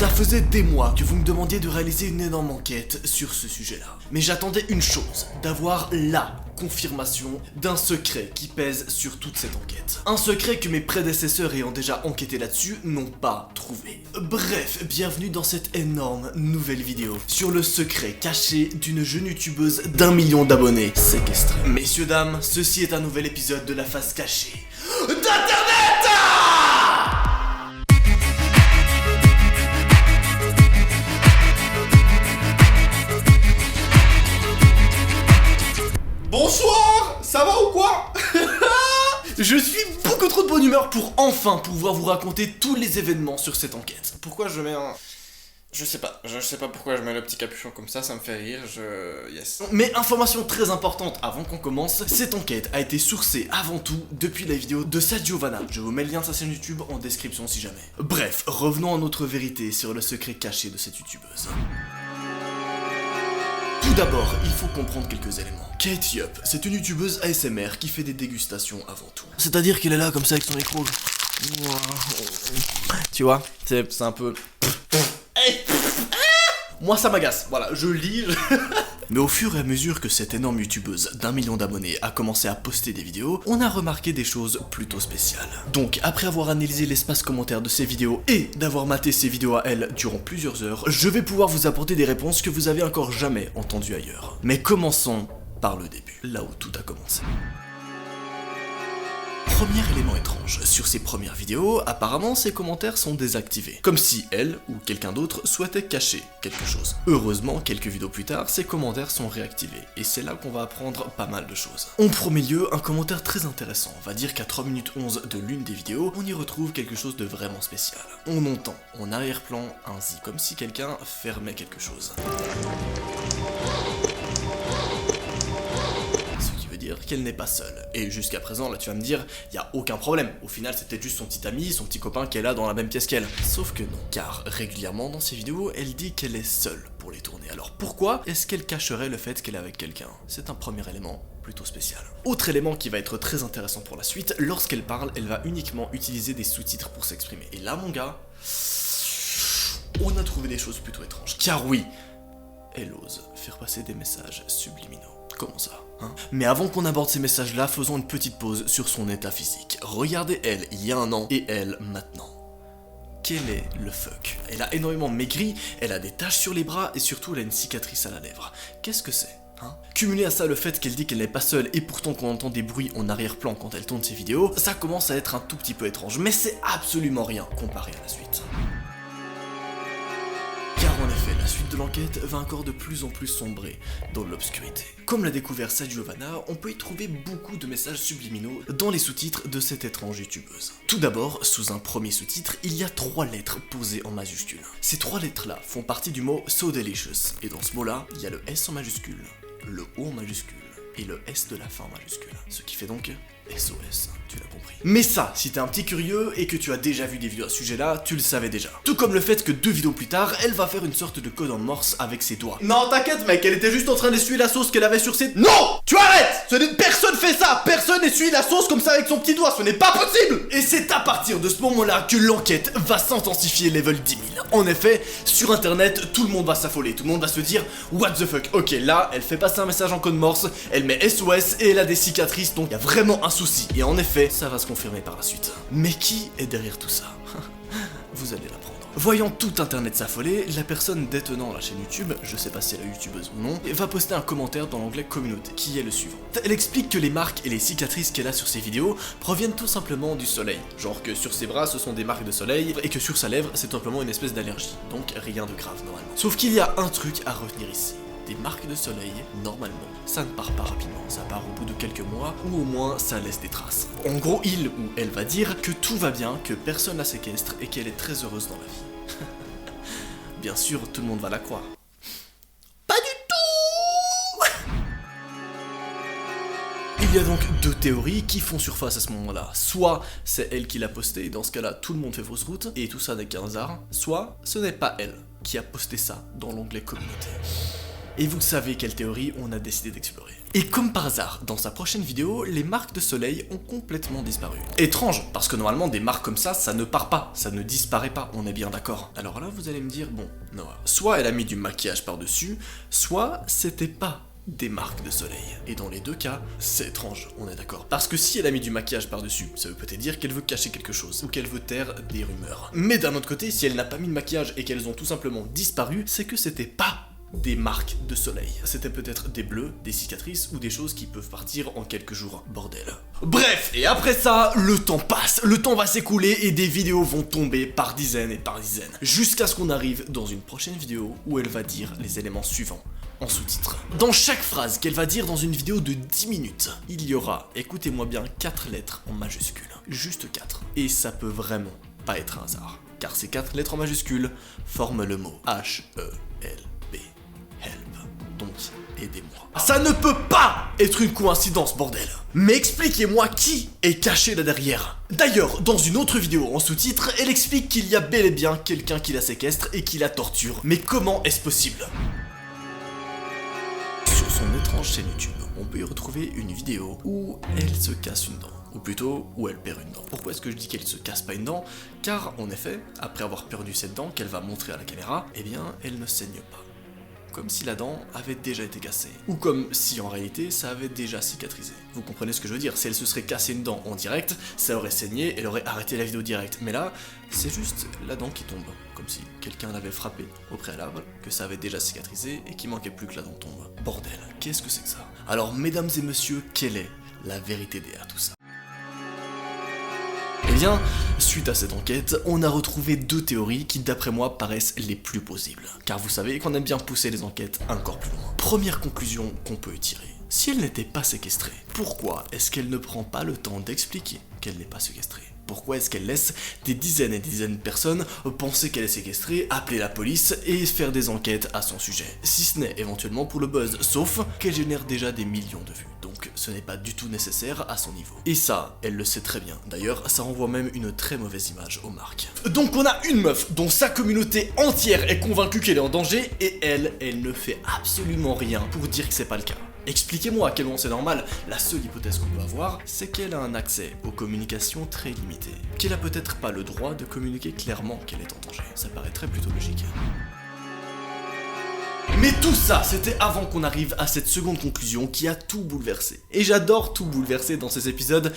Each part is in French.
Ça faisait des mois que vous me demandiez de réaliser une énorme enquête sur ce sujet-là. Mais j'attendais une chose, d'avoir la confirmation d'un secret qui pèse sur toute cette enquête. Un secret que mes prédécesseurs ayant déjà enquêté là-dessus n'ont pas trouvé. Bref, bienvenue dans cette énorme nouvelle vidéo sur le secret caché d'une jeune youtubeuse d'1 million d'abonnés séquestrée. Messieurs, dames, ceci est un nouvel épisode de la face cachée d'Internet. Bonsoir, ça va ou quoi? Je suis beaucoup trop de bonne humeur pour enfin pouvoir vous raconter tous les événements sur cette enquête. Pourquoi je mets un... Je sais pas pourquoi je mets le petit capuchon comme ça me fait rire, Yes. Mais information très importante avant qu'on commence, cette enquête a été sourcée avant tout depuis la vidéo de Sadio Vanna. Je vous mets le lien de sa chaîne YouTube en description si jamais. Bref, revenons à notre vérité sur le secret caché de cette youtubeuse. Tout d'abord, il faut comprendre quelques éléments. Kate Yup, c'est une youtubeuse ASMR qui fait des dégustations avant tout. C'est-à-dire qu'elle est là comme ça avec son micro. Tu vois, c'est un peu... Moi ça m'agace, voilà, je lis... Mais au fur et à mesure que cette énorme youtubeuse d'1 million d'abonnés a commencé à poster des vidéos, on a remarqué des choses plutôt spéciales. Donc, après avoir analysé l'espace commentaire de ces vidéos et d'avoir maté ces vidéos à elle durant plusieurs heures, je vais pouvoir vous apporter des réponses que vous avez encore jamais entendues ailleurs. Mais commençons par le début, là où tout a commencé. Premier élément étrange, sur ses premières vidéos, apparemment ses commentaires sont désactivés. Comme si elle, ou quelqu'un d'autre, souhaitait cacher quelque chose. Heureusement, quelques vidéos plus tard, ses commentaires sont réactivés, et c'est là qu'on va apprendre pas mal de choses. En premier lieu, un commentaire très intéressant. On va dire qu'à 3 minutes 11 de l'une des vidéos, on y retrouve quelque chose de vraiment spécial. On entend, en arrière-plan, un zi, comme si quelqu'un fermait quelque chose. Qu'elle n'est pas seule. Et jusqu'à présent, là tu vas me dire, y a aucun problème. Au final, c'est peut-être juste son petit ami, son petit copain qui est là dans la même pièce qu'elle. Sauf que non, car régulièrement dans ses vidéos, elle dit qu'elle est seule pour les tourner. Alors pourquoi est-ce qu'elle cacherait le fait qu'elle est avec quelqu'un? C'est un premier élément plutôt spécial. Autre élément qui va être très intéressant pour la suite, lorsqu'elle parle, elle va uniquement utiliser des sous-titres pour s'exprimer. Et là, mon gars, on a trouvé des choses plutôt étranges. Car oui, elle ose faire passer des messages subliminaux. Comment ça, hein? Mais avant qu'on aborde ces messages-là, faisons une petite pause sur son état physique. Regardez elle il y a un an et elle maintenant. Quel est le fuck? Elle a énormément maigri, elle a des taches sur les bras et surtout elle a une cicatrice à la lèvre. Qu'est-ce que c'est? Hein? Cumulé à ça le fait qu'elle dit qu'elle n'est pas seule et pourtant qu'on entend des bruits en arrière-plan quand elle tourne ses vidéos, ça commence à être un tout petit peu étrange, mais c'est absolument rien comparé à la suite. Car en effet, la suite de l'enquête va encore de plus en plus sombrer dans l'obscurité. Comme l'a découvert Sadio Vanna, on peut y trouver beaucoup de messages subliminaux dans les sous-titres de cette étrange youtubeuse. Tout d'abord, sous un premier sous-titre, il y a 3 lettres posées en majuscules. Ces 3 lettres-là font partie du mot So Delicious, et dans ce mot-là, il y a le S en majuscule, le O en majuscule, et le S de la fin en majuscule. Ce qui fait donc SOS, tu l'as compris. Mais ça, si t'es un petit curieux et que tu as déjà vu des vidéos à ce sujet-là, tu le savais déjà. Tout comme le fait que 2 vidéos plus tard, elle va faire une sorte de code en morse avec ses doigts. Non, t'inquiète mec, elle était juste en train d'essuyer la sauce qu'elle avait sur ses... Non! Tu arrêtes! Personne fait ça! Personne essuie la sauce comme ça avec son petit doigt, ce n'est pas possible! Et c'est à partir de ce moment-là que l'enquête va s'intensifier level 10 000. En effet, sur internet, tout le monde va s'affoler, tout le monde va se dire what the fuck, ok là, elle fait passer un message en code morse, elle met SOS et elle a des cicatrices, donc il y a vraiment un souci. Et en effet, ça va se confirmer par la suite. Mais qui est derrière tout ça? Vous allez l'apprendre. Voyant tout internet s'affoler, la personne détenant la chaîne YouTube, je sais pas si elle est youtubeuse ou non, va poster un commentaire dans l'onglet communauté, qui est le suivant. Elle explique que les marques et les cicatrices qu'elle a sur ses vidéos proviennent tout simplement du soleil. Genre que sur ses bras ce sont des marques de soleil, et que sur sa lèvre c'est simplement une espèce d'allergie. Donc rien de grave normalement. Sauf qu'il y a un truc à retenir ici. Des marques de soleil, normalement, ça ne part pas rapidement, ça part au bout de quelques mois, ou au moins ça laisse des traces. En gros, il ou elle va dire que tout va bien, que personne la séquestre et qu'elle est très heureuse dans la vie. Bien sûr, tout le monde va la croire. Pas du tout! Il y a donc 2 théories qui font surface à ce moment-là. Soit c'est elle qui l'a posté, et dans ce cas-là, tout le monde fait fausse route, et tout ça n'est qu'un hasard. Soit ce n'est pas elle qui a posté ça dans l'onglet communauté. Et vous savez quelle théorie on a décidé d'explorer. Et comme par hasard, dans sa prochaine vidéo, les marques de soleil ont complètement disparu. Étrange, parce que normalement des marques comme ça ne part pas, ça ne disparaît pas, on est bien d'accord. Alors là vous allez me dire, bon, Noah, soit elle a mis du maquillage par-dessus, soit c'était pas des marques de soleil. Et dans les deux cas, c'est étrange, on est d'accord. Parce que si elle a mis du maquillage par-dessus, ça veut peut-être dire qu'elle veut cacher quelque chose, ou qu'elle veut taire des rumeurs. Mais d'un autre côté, si elle n'a pas mis de maquillage et qu'elles ont tout simplement disparu, c'est que c'était pas des marques de soleil. C'était peut-être des bleus, des cicatrices ou des choses qui peuvent partir en quelques jours. Bordel. Bref, et après ça, le temps passe, le temps va s'écouler et des vidéos vont tomber par dizaines et par dizaines. Jusqu'à ce qu'on arrive dans une prochaine vidéo où elle va dire les éléments suivants en sous-titres. Dans chaque phrase qu'elle va dire dans une vidéo de 10 minutes, il y aura, écoutez-moi bien, 4 lettres en majuscules. Juste 4. Et ça peut vraiment pas être un hasard. Car ces 4 lettres en majuscules forment le mot H-E-L-P. Help. Donc, aidez-moi. Ça ne peut pas être une coïncidence, bordel. Mais expliquez-moi qui est caché là derrière. D'ailleurs, dans une autre vidéo en sous-titres, elle explique qu'il y a bel et bien quelqu'un qui la séquestre et qui la torture. Mais comment est-ce possible ? Sur son étrange chaîne YouTube, on peut y retrouver une vidéo où elle se casse une dent. Ou plutôt, où elle perd une dent. Pourquoi est-ce que je dis qu'elle se casse pas une dent? Car, en effet, après avoir perdu cette dent qu'elle va montrer à la caméra, eh bien, elle ne saigne pas. Comme si la dent avait déjà été cassée. Ou comme si en réalité ça avait déjà cicatrisé. Vous comprenez ce que je veux dire? Si elle se serait cassée une dent en direct, ça aurait saigné, elle aurait arrêté la vidéo direct. Mais là, c'est juste la dent qui tombe. Comme si quelqu'un l'avait frappé au préalable, que ça avait déjà cicatrisé et qu'il manquait plus que la dent tombe. Bordel, qu'est-ce que c'est que ça? Alors mesdames et messieurs, quelle est la vérité derrière tout ça? Eh bien, suite à cette enquête, on a retrouvé 2 théories qui d'après moi paraissent les plus plausibles. Car vous savez qu'on aime bien pousser les enquêtes encore plus loin. Première conclusion qu'on peut tirer. Si elle n'était pas séquestrée, pourquoi est-ce qu'elle ne prend pas le temps d'expliquer qu'elle n'est pas séquestrée? Pourquoi est-ce qu'elle laisse des dizaines et des dizaines de personnes penser qu'elle est séquestrée, appeler la police et faire des enquêtes à son sujet? Si ce n'est éventuellement pour le buzz, sauf qu'elle génère déjà des millions de vues. Donc ce n'est pas du tout nécessaire à son niveau. Et ça, elle le sait très bien. D'ailleurs, ça renvoie même une très mauvaise image aux marques. Donc on a une meuf dont sa communauté entière est convaincue qu'elle est en danger et elle ne fait absolument rien pour dire que c'est pas le cas. Expliquez-moi à quel moment c'est normal. La seule hypothèse qu'on peut avoir, c'est qu'elle a un accès aux communications très limité. Qu'elle a peut-être pas le droit de communiquer clairement qu'elle est en danger. Ça paraîtrait plutôt logique. Mais tout ça, c'était avant qu'on arrive à cette seconde conclusion qui a tout bouleversé. Et j'adore tout bouleverser dans ces épisodes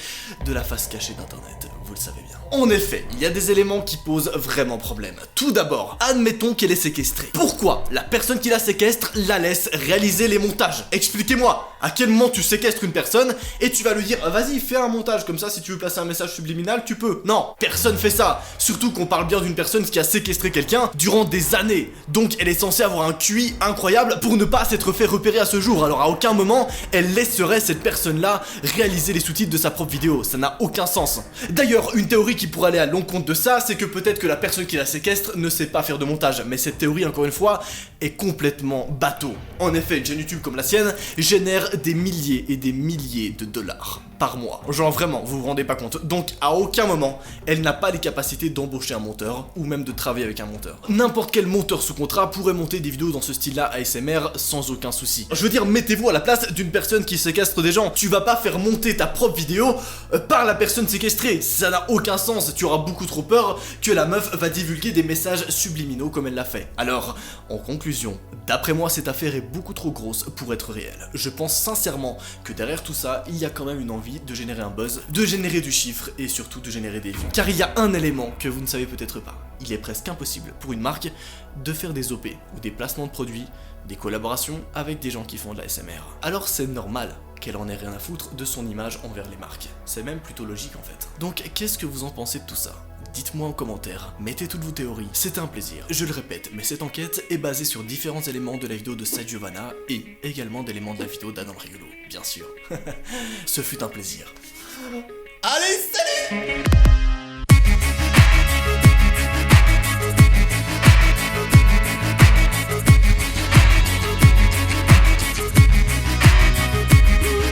de la face cachée d'internet, vous le savez bien. En effet, il y a des éléments qui posent vraiment problème. Tout d'abord, admettons qu'elle est séquestrée. Pourquoi la personne qui la séquestre la laisse réaliser les montages? Expliquez-moi, à quel moment tu séquestres une personne et tu vas lui dire vas-y fais un montage comme ça, si tu veux passer un message subliminal tu peux. Non, personne fait ça. Surtout qu'on parle bien d'une personne qui a séquestré quelqu'un durant des années. Donc elle est censée avoir un QI incroyable pour ne pas s'être fait repérer à ce jour. Alors à aucun moment elle laisserait cette personne là réaliser les sous-titres de sa propre vidéo. Ça n'a aucun sens. D'ailleurs, une théorie qui pourrait aller à l'encontre de ça, c'est que peut-être que la personne qui la séquestre ne sait pas faire de montage. Mais cette théorie, encore une fois, est complètement bateau. En effet, une chaîne YouTube comme la sienne génère des milliers et des milliers de dollars par mois. Genre vraiment, vous vous rendez pas compte. Donc à aucun moment, elle n'a pas les capacités d'embaucher un monteur ou même de travailler avec un monteur. N'importe quel monteur sous contrat pourrait monter des vidéos dans ce style-là ASMR sans aucun souci. Je veux dire, mettez-vous à la place d'une personne qui séquestre des gens. Tu vas pas faire monter ta propre vidéo par la personne séquestrée. Ça n'a aucun sens. Tu auras beaucoup trop peur que la meuf va divulguer des messages subliminaux comme elle l'a fait. Alors, en conclusion, d'après moi, cette affaire est beaucoup trop grosse pour être réelle. Je pense sincèrement que derrière tout ça, il y a quand même une envie de générer un buzz, de générer du chiffre et surtout de générer des vues. Car il y a un élément que vous ne savez peut-être pas. Il est presque impossible pour une marque de faire des OP ou des placements de produits, des collaborations avec des gens qui font de la SMR. Alors c'est normal qu'elle en ait rien à foutre de son image envers les marques. C'est même plutôt logique en fait. Donc qu'est-ce que vous en pensez de tout ça? Dites-moi en commentaire, mettez toutes vos théories, c'était un plaisir. Je le répète, mais cette enquête est basée sur différents éléments de la vidéo de Sa Giovanna et également d'éléments de la vidéo d'Adam Rigolo, bien sûr. Ce fut un plaisir. Allez, salut!